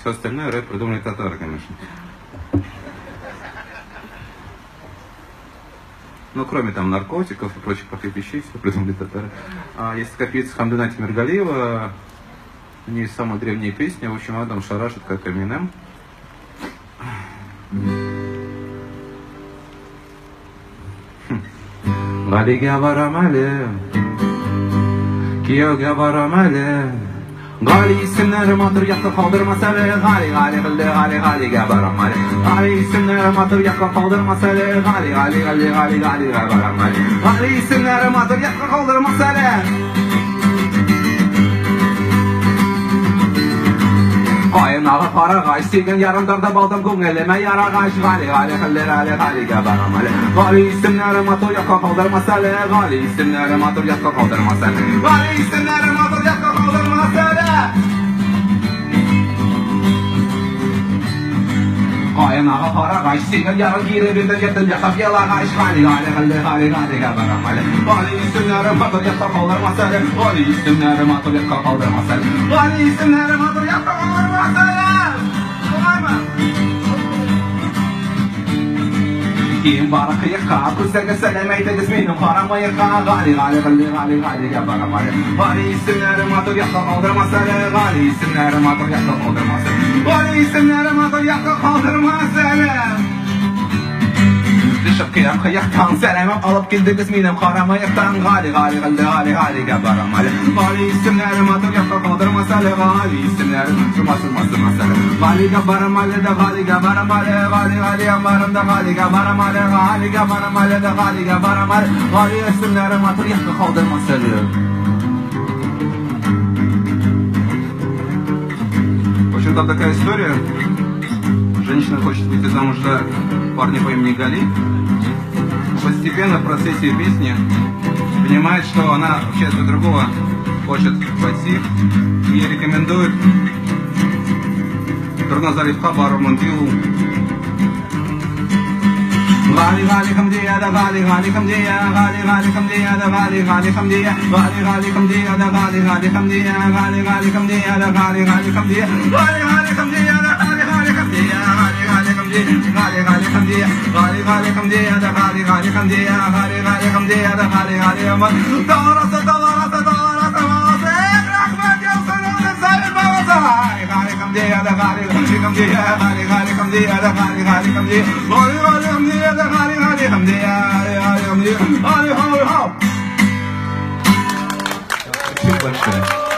Все остальное рэп придумали татары, конечно. Ну, кроме там наркотиков и прочих плохих вещей, все придумали татары. Есть такая певица Хамдана Темиргалиева, у нее есть самая древняя песня, в общем, она там шарашит, как Эминем. Галиге барам әле, кияүгә барам әле. Гали исемнәре матур якка калдырмас әле. Галиге барам әле. Гали исемнәре матур якка калдырмас әле. Галиге барам әле. Гали исемнәре матур якка калдырмас әле. Кайнагы карагач, сигән ярымдарда балдым күңелемә ярагач. Галиге барам әле. Гали исемнәре матур якка калдырмас әле. Гали исемнәре матур якка калдырмас әле. Гали исемнәре матур якка калдырмас әле. Кайнагы карагач, сигән ярым киребендә ятып якап ялагач. Галиге барам әле. Гали исемнәре матур якка калдырмас әле. Гали исемнәре матур якка калдырмас әле. Гали исемнәре матур якка калдырмас әле. Кием бары кыякка, күзләргә сәлам әйтегез минем карамаякка. Галиге барам әле. Гали исемнәре матур якка калдырмас әле. Гали исемнәре матур якка калдырмас әле. Гали исемнәре матур якка калдырмас әле. Düşüp kıyaktan sələm alıb gildiniz minəm xaramayaqdan. Галиге барам әле. Гали исемнәре матур якка калдырмас әле. Гали исемнәре матур әле. Галиге барам әле дә Галиге барам әле. Галиге барам да Галиге барам әле. Галиге барам әле дә Галиге барам әле. Гали исемнәре матур якка калдырмас әле. В общем, там такая история. Женщина хочет выйти замуж за парня по имени Гали. Постепенно в процессе песни понимает, что она вообще за другого хочет пойти. Ей рекомендует Турназарифха Бару Мандилу. Гали хамдия да Гали хамдия, Гали хамдия да Гали хамдия, Гали хамдия да Гали хамдия, Гали хамдия да Гали хамдия, Гали хамдия да Гали хамдия, Гали хамдия, Гали хамдия да Гали хамдия, Гали хамдия да Гали аман. Тараса рахмат ясанын сайын баласа. Гали хамдия да Гали хамдия, Гали хамдия да Гали хамдия, Гали хамдия да Гали хамдия, Гали хамдия, Гали хамдия. Спасибо большое.